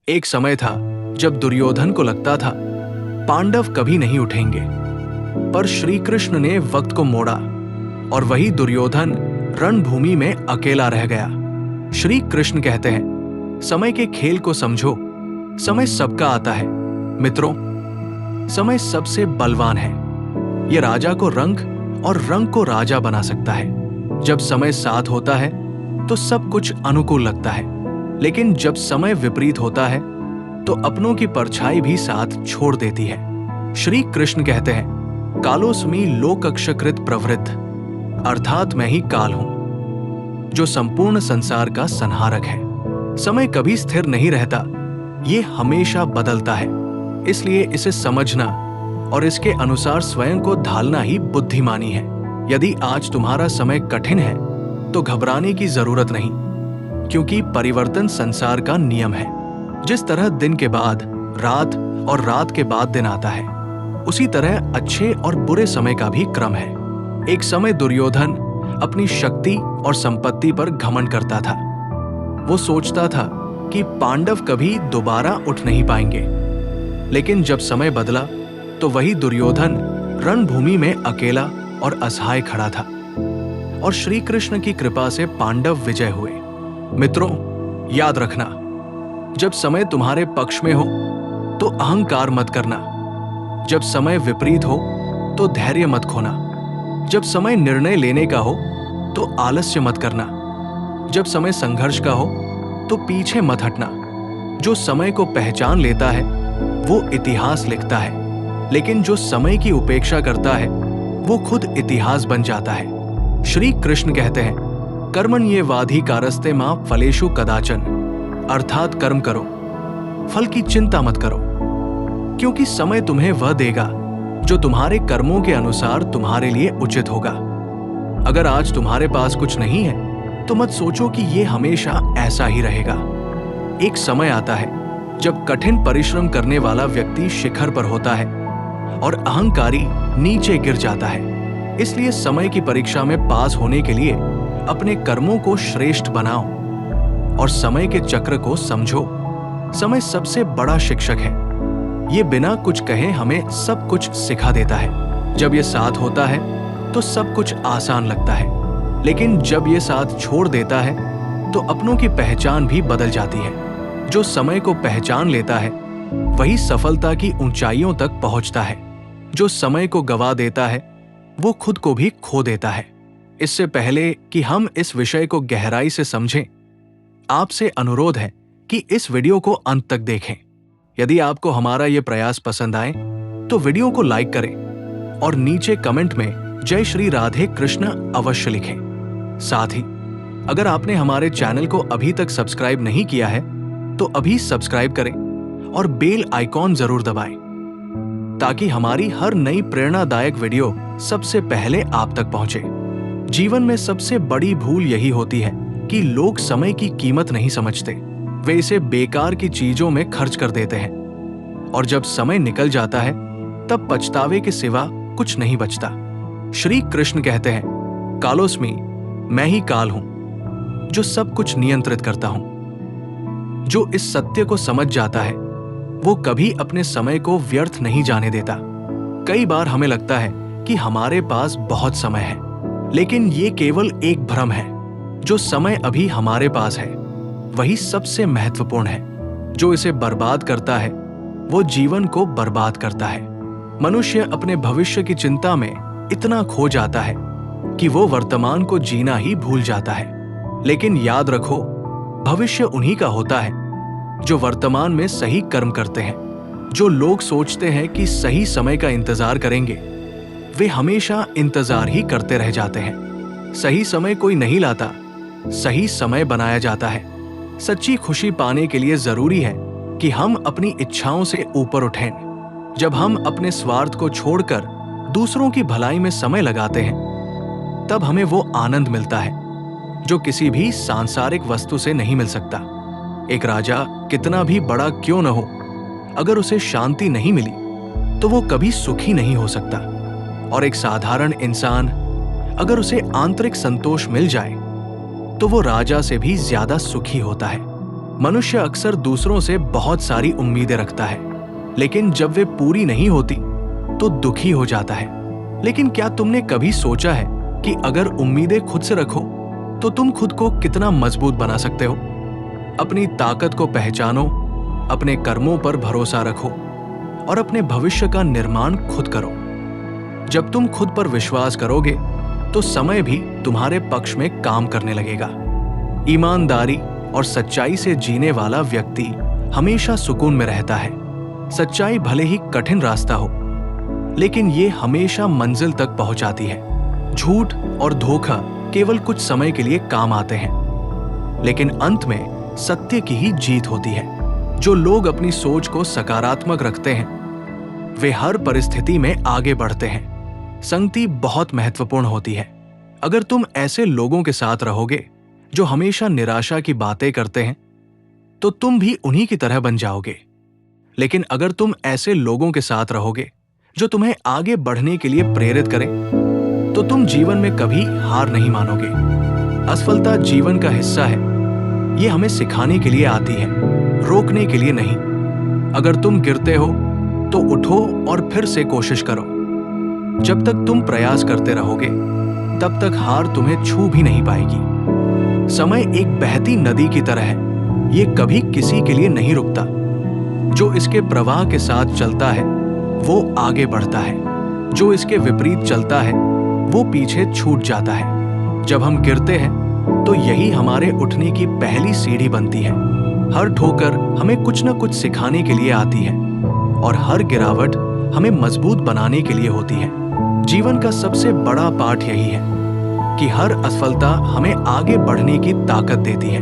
एक समय था जब दुर्योधन को लगता था पांडव कभी नहीं उठेंगे, पर श्री कृष्ण ने वक्त को मोड़ा और वही दुर्योधन रणभूमि में अकेला रह गया। श्री कृष्ण कहते हैं, समय के खेल को समझो, समय सबका आता है। मित्रों, समय सबसे बलवान है। ये राजा को रंग और रंग को राजा बना सकता है। जब समय साथ होता है तो सब कुछ अनुकूल लगता है, लेकिन जब समय विपरीत होता है तो अपनों की परछाई भी साथ छोड़ देती है। श्री कृष्ण कहते हैं, कालोस्मि लोकक्षकृत प्रवृत्त, अर्थात मैं ही काल हूं जो संपूर्ण संसार का संहारक है। समय कभी स्थिर नहीं रहता, ये हमेशा बदलता है। इसलिए इसे समझना और इसके अनुसार स्वयं को ढालना ही बुद्धिमानी है। यदि आज तुम्हारा समय कठिन है तो घबराने की जरूरत नहीं, क्योंकि परिवर्तन संसार का नियम है। जिस तरह दिन के बाद रात और रात के बाद दिन आता है, उसी तरह अच्छे और बुरे समय का भी क्रम है। एक समय दुर्योधन अपनी शक्ति और संपत्ति पर घमंड करता था। वो सोचता था कि पांडव कभी दोबारा उठ नहीं पाएंगे। लेकिन जब समय बदला तो वही दुर्योधन रणभूमि में अकेला और असहाय खड़ा था, और श्री कृष्ण की कृपा से पांडव विजय हुए। मित्रों, याद रखना, जब समय तुम्हारे पक्ष में हो तो अहंकार मत करना। जब समय विपरीत हो तो धैर्य मत खोना। जब समय निर्णय लेने का हो तो आलस्य मत करना। जब समय संघर्ष का हो तो पीछे मत हटना। जो समय को पहचान लेता है वो इतिहास लिखता है, लेकिन जो समय की उपेक्षा करता है वो खुद इतिहास बन जाता है। श्री कृष्ण कहते हैं, कर्मण्येवाधिकारस्ते मा फलेषु कदाचन, अर्थात कर्म करो, फल की चिंता मत करो, क्योंकि समय तुम्हें वह देगा जो तुम्हारे कर्मों के अनुसार तुम्हारे लिए उचित होगा। अगर आज तुम्हारे पास कुछ नहीं है तो मत सोचो कि ये हमेशा ऐसा ही रहेगा। एक समय आता है जब कठिन परिश्रम करने वाला व्यक्ति शिखर पर होता है और अहंकारी नीचे गिर जाता है। इसलिए समय की परीक्षा में पास होने के लिए अपने कर्मों को श्रेष्ठ बनाओ और समय के चक्र को समझो। समय सबसे बड़ा शिक्षक है। ये बिना कुछ कहे हमें सब कुछ सिखा देता है। जब ये साथ होता है तो सब कुछ आसान लगता है, लेकिन जब ये साथ छोड़ देता है तो अपनों की पहचान भी बदल जाती है। जो समय को पहचान लेता है वही सफलता की ऊंचाइयों तक पहुंचता है। जो समय को गवा देता है वो खुद को भी खो देता है। इससे पहले कि हम इस विषय को गहराई से समझें, आपसे अनुरोध है कि इस वीडियो को अंत तक देखें। यदि आपको हमारा ये प्रयास पसंद आए तो वीडियो को लाइक करें और नीचे कमेंट में जय श्री राधे कृष्ण अवश्य लिखें। साथ ही अगर आपने हमारे चैनल को अभी तक सब्सक्राइब नहीं किया है तो अभी सब्सक्राइब करें और बेल आइकॉन जरूर दबाएं, ताकि हमारी हर नई प्रेरणादायक वीडियो सबसे पहले आप तक पहुंचे। जीवन में सबसे बड़ी भूल यही होती है कि लोग समय की कीमत नहीं समझते। वे इसे बेकार की चीजों में खर्च कर देते हैं, और जब समय निकल जाता है तब पछतावे के सिवा कुछ नहीं बचता। श्री कृष्ण कहते हैं, कालोस्मि, मैं ही काल हूं जो सब कुछ नियंत्रित करता हूं। जो इस सत्य को समझ जाता है वो कभी अपने समय को व्यर्थ नहीं जाने देता। कई बार हमें लगता है कि हमारे पास बहुत समय है, लेकिन ये केवल एक भ्रम है। जो समय अभी हमारे पास है वही सबसे महत्वपूर्ण है। जो इसे बर्बाद करता है वो जीवन को बर्बाद करता है। मनुष्य अपने भविष्य की चिंता में इतना खो जाता है कि वो वर्तमान को जीना ही भूल जाता है। लेकिन याद रखो, भविष्य उन्हीं का होता है जो वर्तमान में सही कर्म करते हैं। जो लोग सोचते हैं कि सही समय का इंतजार करेंगे, वे हमेशा इंतजार ही करते रह जाते हैं। सही समय कोई नहीं लाता, सही समय बनाया जाता है। सच्ची खुशी पाने के लिए जरूरी है कि हम अपनी इच्छाओं से ऊपर उठें। जब हम अपने स्वार्थ को छोड़कर दूसरों की भलाई में समय लगाते हैं, तब हमें वो आनंद मिलता है जो किसी भी सांसारिक वस्तु से नहीं मिल सकता। एक राजा कितना भी बड़ा क्यों न हो, अगर उसे शांति नहीं मिली तो वो कभी सुखी नहीं हो सकता। और एक साधारण इंसान अगर उसे आंतरिक संतोष मिल जाए तो वो राजा से भी ज्यादा सुखी होता है। मनुष्य अक्सर दूसरों से बहुत सारी उम्मीदें रखता है, लेकिन जब वे पूरी नहीं होती तो दुखी हो जाता है। लेकिन क्या तुमने कभी सोचा है कि अगर उम्मीदें खुद से रखो तो तुम खुद को कितना मजबूत बना सकते हो? अपनी ताकत को पहचानो, अपने कर्मों पर भरोसा रखो और अपने भविष्य का निर्माण खुद करो। जब तुम खुद पर विश्वास करोगे तो समय भी तुम्हारे पक्ष में काम करने लगेगा। ईमानदारी और सच्चाई से जीने वाला व्यक्ति हमेशा सुकून में रहता है। सच्चाई भले ही कठिन रास्ता हो, लेकिन ये हमेशा मंजिल तक पहुंचाती है। झूठ और धोखा केवल कुछ समय के लिए काम आते हैं, लेकिन अंत में सत्य की ही जीत होती है। जो लोग अपनी सोच को सकारात्मक रखते हैं वे हर परिस्थिति में आगे बढ़ते हैं। संगति बहुत महत्वपूर्ण होती है। अगर तुम ऐसे लोगों के साथ रहोगे जो हमेशा निराशा की बातें करते हैं तो तुम भी उन्हीं की तरह बन जाओगे। लेकिन अगर तुम ऐसे लोगों के साथ रहोगे जो तुम्हें आगे बढ़ने के लिए प्रेरित करें तो तुम जीवन में कभी हार नहीं मानोगे। असफलता जीवन का हिस्सा है। ये हमें सिखाने के लिए आती है, रोकने के लिए नहीं। अगर तुम गिरते हो तो उठो और फिर से कोशिश करो। जब तक तुम प्रयास करते रहोगे तब तक हार तुम्हें छू भी नहीं पाएगी। समय एक बहती नदी की तरह है, ये कभी किसी के लिए नहीं रुकता। जो इसके प्रवाह के साथ चलता है वो आगे बढ़ता है, जो इसके विपरीत चलता है वो पीछे छूट जाता है। जब हम गिरते हैं तो यही हमारे उठने की पहली सीढ़ी बनती है। हर ठोकर हमें कुछ न कुछ सिखाने के लिए आती है और हर गिरावट हमें मजबूत बनाने के लिए होती है। जीवन का सबसे बड़ा पाठ यही है कि हर असफलता हमें आगे बढ़ने की ताकत देती है।